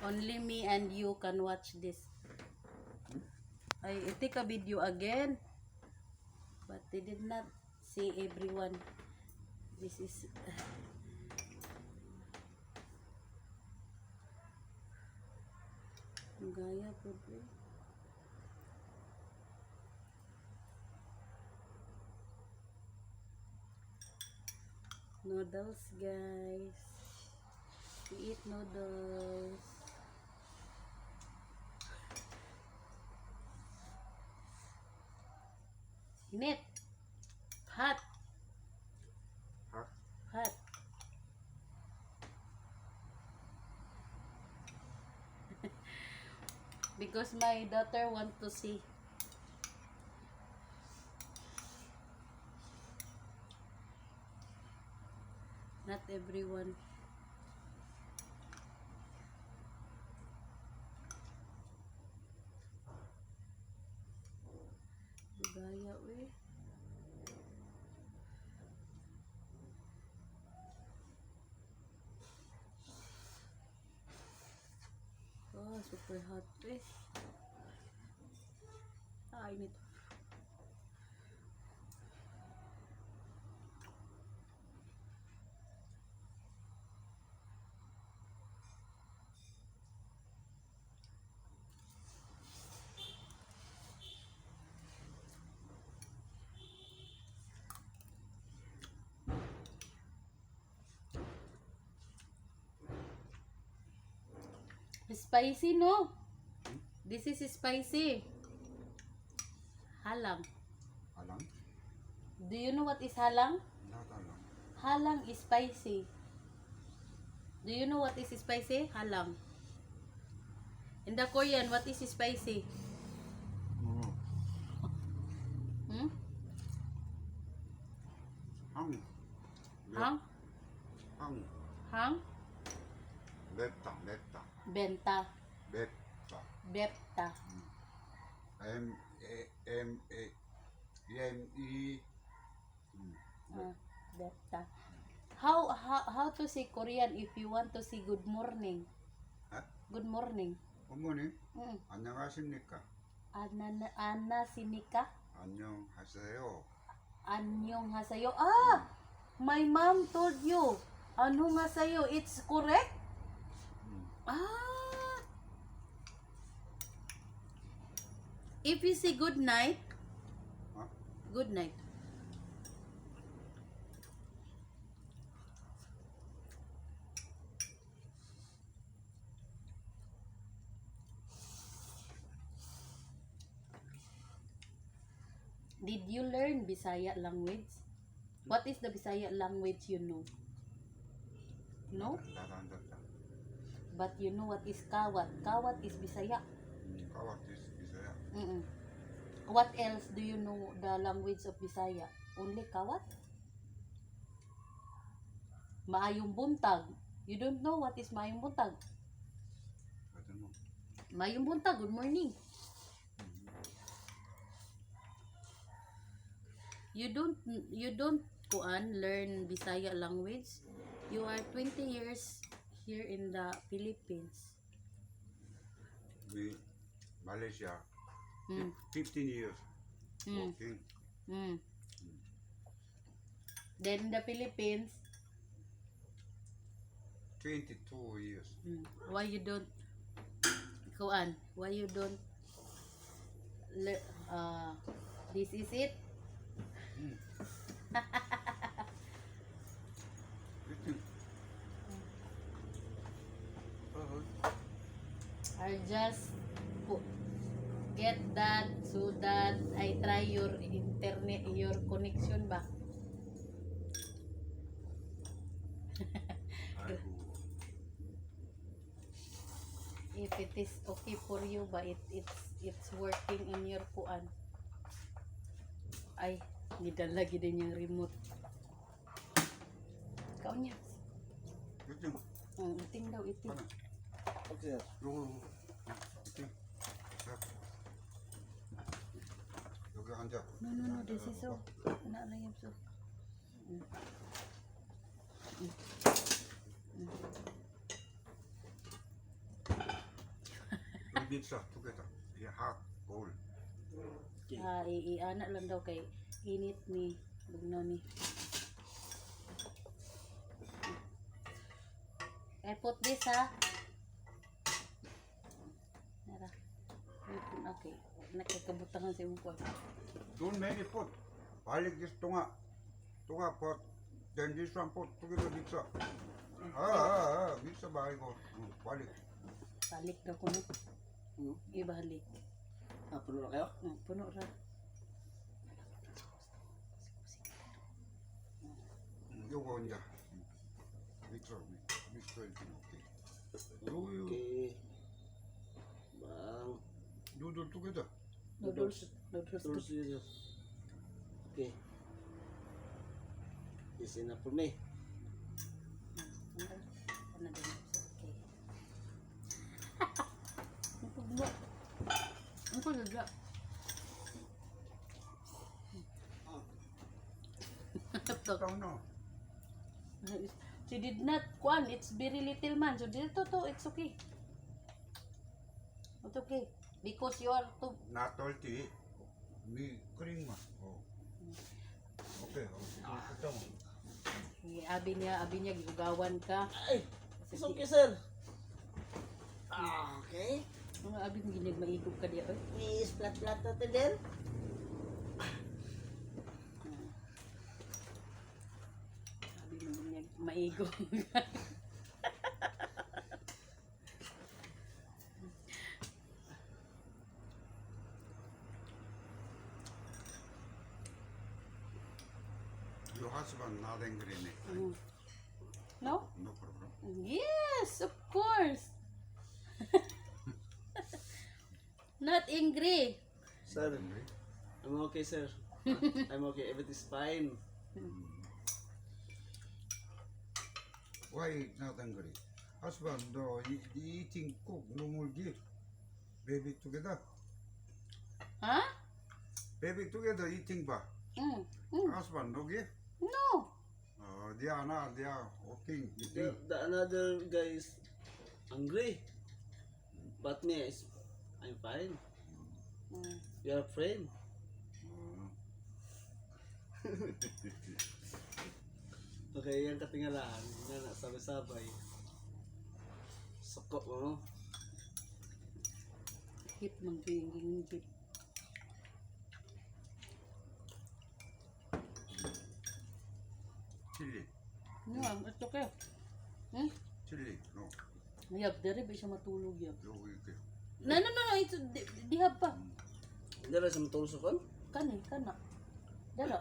Only me and you can watch this. I take a video again, but they did not see everyone. This is gaya po. Noodles, guys. We eat noodles. Init. Hot. Hot? Hot. Because my daughter want to see. Not everyone. Gaya we. Oh, super hot eh. Ah, init. Spicy, no? This is spicy. Halang. Halang? Do you know what is halang? Not halang. Halang is spicy. Do you know what is spicy? Halang. In the Korean, what is spicy? Oh. Hmm? Hang. Hang? Hang. Hang? Beta. Beta. Benta. Beta. Bepta. M-E. Bepta. How to say Korean if you want to say good morning? 아? Good morning. 어머니, Mm. 안녕하십니까? Anasinika? 안녕하세요. Annyeonghaseyo. Ah! My mom told you. Annyeonghaseyo. It's correct? Ah! If you say good night, 어? good night. Did you learn Bisaya language? What is the Bisaya language you know? No? 나도 안 잤다. But you know what is kawat? Kawat is Bisaya. 까와티스 비서야. What else do you know the language of Bisaya? Only kawat? Maayong buntag. You don't know what is maayong buntag? I don't know. Maayong buntag, good morning. You don't learn Bisaya language. You are 20 years here in the Philippines. We Malaysia. Mm. 15 years Mm. working. Then in the Philippines, 22 years. why you don't why you don't this is it? I just get that so that I try your internet, your connection ba? 아이고. If it is okay for you ba, it's working in your kuan. Ay, nidala gid din yung remote. Ikaw niya. 이팅. Iting daw, iting. 하나. Okay. 요거. 이팅. 자. 여기 앉아. No, this is so. Na lang yung so. pizza together. Yeah, hot, cold. Okay. Iana lang daw kay init ni bugnaw ni. I put this ha. Nara. Okay. Nakakabutangan sa imong kuwan. Don't make it put. Balik this tunga. Tunga pot. Then this one put together pizza. Pizza balik ko. Balik. Balik daw ko no. Hmm? Ibalik. Puno na kayo? Puno ra. 요거 이제 믹서 anything okay. 요요 Okay. Bang. noodle together. Noodles. Terus yun. Okay. Is enough for me. Ano din? Okay. Ang pagdaga. Don't know. She did not kwan. It's very little man. So dito to. It's okay. It's okay. Because you are too. Not salty. Me cream oh. Okay. Ito mo. Abi niya giugawan ka. Ay! It's okay, sir. Okay. Mga abi mo ginig maigog ka diya. Oy. May splat-plat natin din. Abi mo ginig maigog. Your husband not angry. No? No problem. Yes, of course. Not angry. Sir, Angry? I'm okay, sir. I'm okay. Everything's fine. Why not angry? Husband, no, eating cook, no more give. Baby together. Ha? Baby together eating ba? Husband, no give? No. They are not, they are okay. Eating. The another guy is angry. But me, I'm fine. We are friends. Okay, yung katingalaan na nasabay-sabay. Soko mo. Hit mang ging hit. Chili. No, it's okay. Chili, no. Yab, dere ba siya matulog yab? Yo, okay. No, it's dihab pa. Hindi rin sa matulog sa kon? Kani, kana. Dala.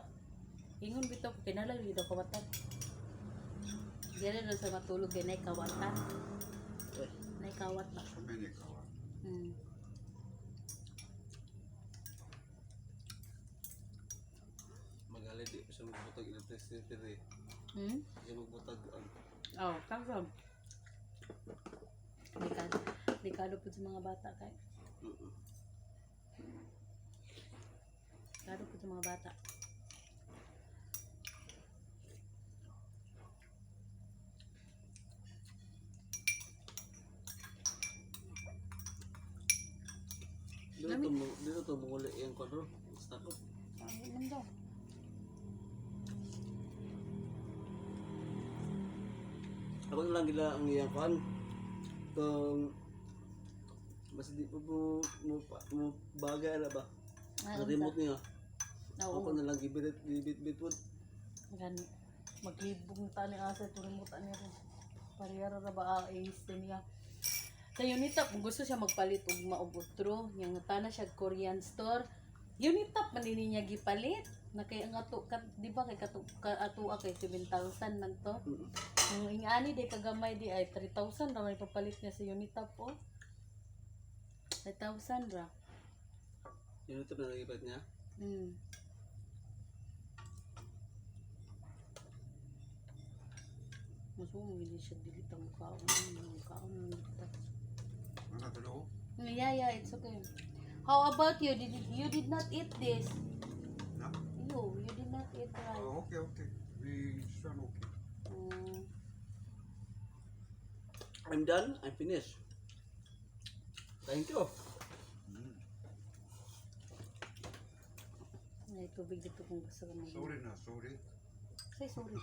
Ingon bitaw ko kinala gyud ako kawatan. Dere na sa matulog kay nay kawatan. Eh, Nay kawat na. So many kawan. Magalit di pa siya magbutag ilang presidente rin. Siya magbutag ang Oh, kagam. Delikado po sa mga bata kay. Delikado po sa mga bata. dito to muli yung kwadro. Basta ko. Ang mundo. Ako na lang gila ang iyang kwan. Kung mas di pa mo bagay na ba? Sa remote niya. Ako Oo. na lang gibit po. Gani. Maglibong ta ni asa tulumutan niya rin. Pariyara ra ba ais niya. Sa Unitap, kung gusto siya magpalit og maubutro, yung tana siya Korean store, Unitap man din niya gipalit. Na kay ang ato di ba kay ato kay 7,000 man to. Ang ingani di kagamay di ay 3,000 ra may papalit niya sa Unitap oh. 3,000 ra. Yun ito na nagibat niya. Masumo hindi siya dilita mukhaon ng dilita. Ano tulo? Yeah, it's okay. How about you? You did not eat this. No? You did not eat rice. Okay, okay. We son okay. I'm done. I'm finished. Thank you. Ay, tubig dito kung gusto ka mag- Sorry na, sorry. Say sorry.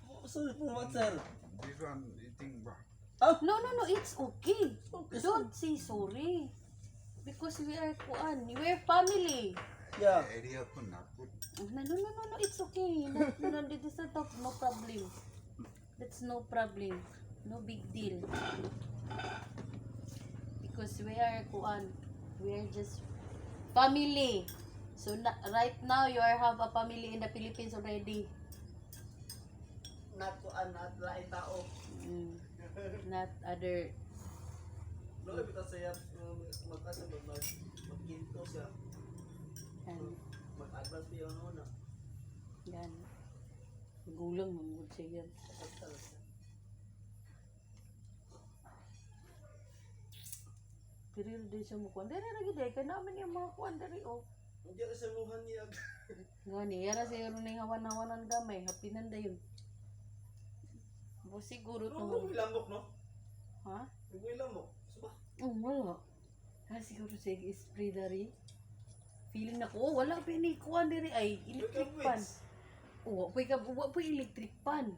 Oh, sorry po, what, sir? This one eating ba? No, no, no, it's okay. Don't say sorry. Because we are kuan, we are family. Yeah. Area po na po. No, no, no, no, no, it's okay. No, no, this is not, no problem. That's no problem. No big deal. Because we are kuan, we are just family. So right now you are have a family in the Philippines already. Not not lain tao. Mm, not other. No, kita saya magkasa magkinto siya. Yan. Mag-advance pa yun una. Yan. Gulang mo siya yan. Pero din siya mo kuan. Dere lagi day ka namin yung mga kuan dere oh. Hindi ka sa luhan niya. Ngani, yara siguro na yung hawan-hawanan gamay. Hapinan da yun. Bo siguro No, to. ilamok, no? Ha? Ilamok. Suba. Oh, wala. Ha, siguro siya spray dari. Feeling na ko, oh, wala pa ni kuan diri ay electric fan. Oh, wa pa electric fan.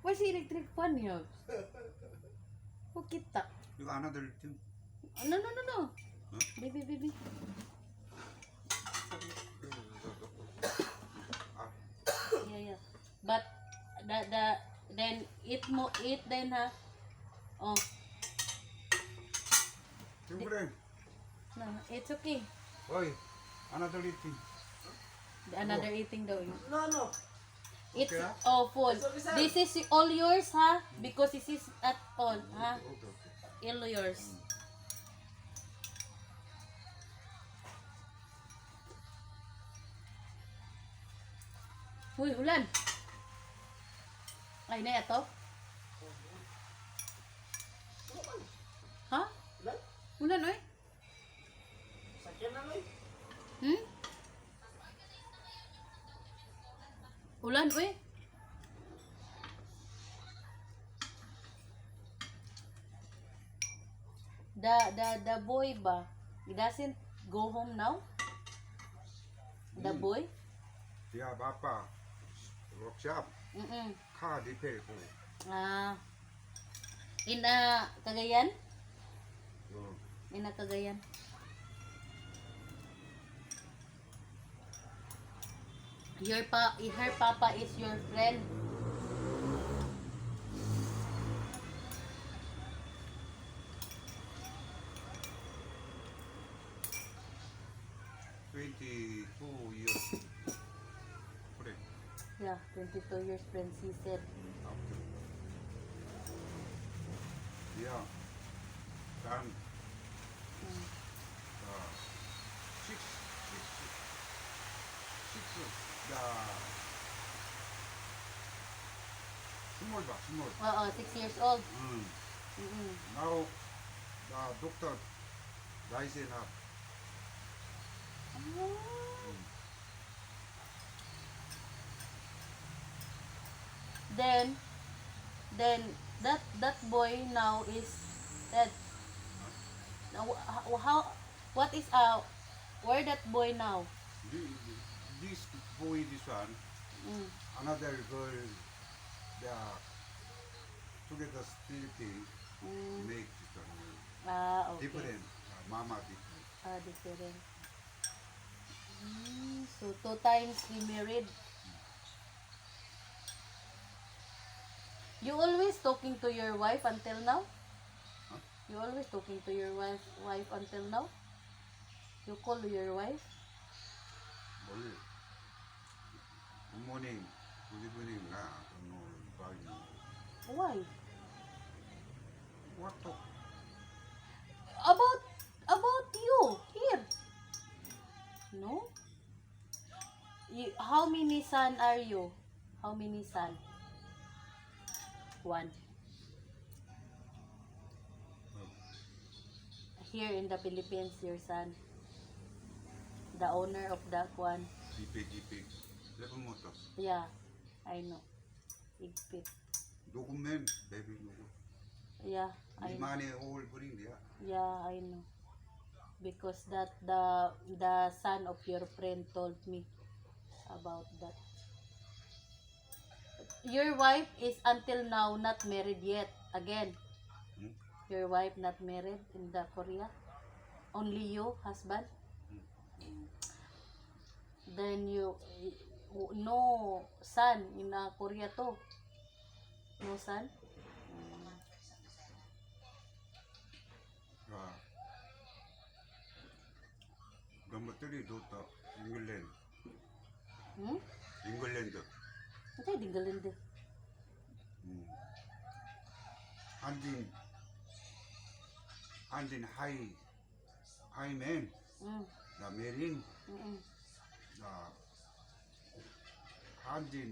Why si electric fan niya? O kita. Yung another thing. No, no, no, no. Huh? Baby, baby. Yeah, yeah. But then eat then ha. Oh, Siyempre. no, it's okay. Oy, another eating. Another eating daw yun. No, no. It's Okay, ah? oh full. Sorry, sir. This is all yours ha because this is at all ha. Okay, okay. All yours. Uy, ulan. Ay, na ito? Ha? Ilan? Ulan, oy? Sakyan na, no? Hmm? Ulan, oy? The boy ba? He doesn't go home now? The boy? Dia bapa workshop Mm-mm. car repair po. Ah. In Cagayan? So, In Cagayan. Her papa is your friend. $22 Correct. Yeah, 22 years friend, she said. After. Yeah. Then Mm. six, the small ba, small. Oo, 6 years old. Mm. Mm-mm. Now the doctor rising up. Then that boy now is dead. Now, how what is where that boy now? This boy, this one, Mm. another girl, they are together still thing, Mm. make this one Okay. different. Mama different. Different. So 2 times we married. You always talking to your wife until now? Huh? You always talking to your wife until now? You call your wife? Well, good morning, good evening na. Ano, bye. Why? What to? About you here. No? How many son are you? How many son? 1. Here in the Philippines, your son. The owner of that one. GP. Lepo mo to. Yeah, I know. Igpit. Document, baby. Yeah, I know. Money all bring dia. Yeah, I know. because that the son of your friend told me about that. Your wife is until now not married yet. Again, Hmm? your wife not married in the Korea. Only you, husband. Then you no son in Korea too. No son. Number 3 daughter, England. Hmm? England. Ito dinggalan din. Handin high man, Mm. the marine, Mm. the handin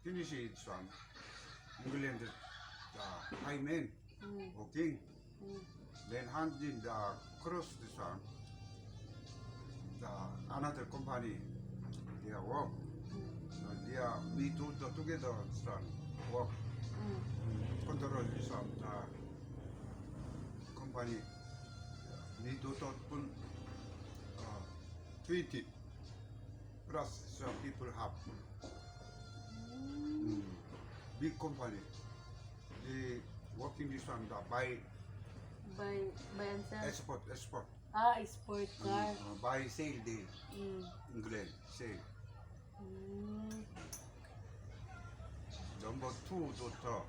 finish it son, England, the high man, Mm. working. Mm. Then handin the cross the son, the another company, they are work. They are we do the together son work. Mm. Control the son the company. We do the 20 plus some people have big company. They working this one the buy By and sell. export. Sport car. Buy sale day Mm. England sale. Mm. Number 2 daughter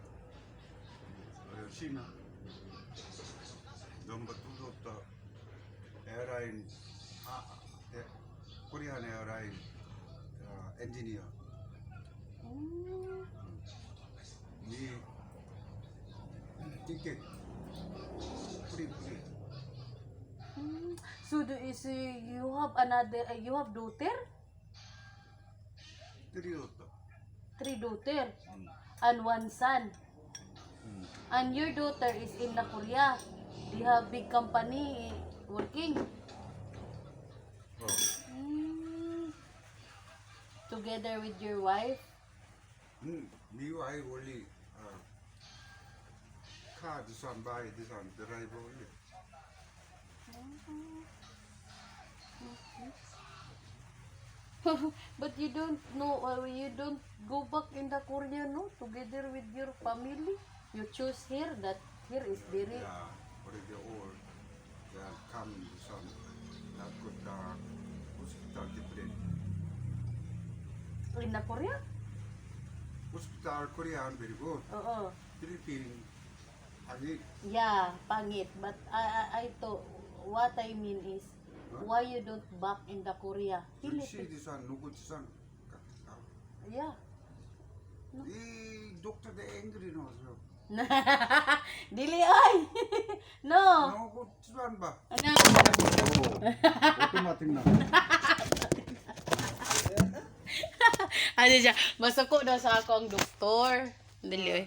Sheena. Number 2 daughter airline Korean airline engineer. Mm. The ticket free. Mm. So you have another you have daughter? 3 daughter. 3 daughter and 1 son. And your daughter is in Korea. They have big company working. Oh. Together with your wife. Me I only car this one buy this one drive only. But you don't know, you don't go back in the Korea, no? Together with your family. You choose here. That here is very. Yeah, already old. They come this one. That could hospital different. In the Korea? Hospital Korean very good. Oo. Philippines, again, Yeah, pangit. But I thought, what I mean is, why you don't back in the Korea? you see this one, no good this one. Yeah. Doctor the angry no. So. Dili ay. No. No good this one ba? Ano? Automatic na. Ano siya? Masuko daw sa ako ang doktor. Dili ay.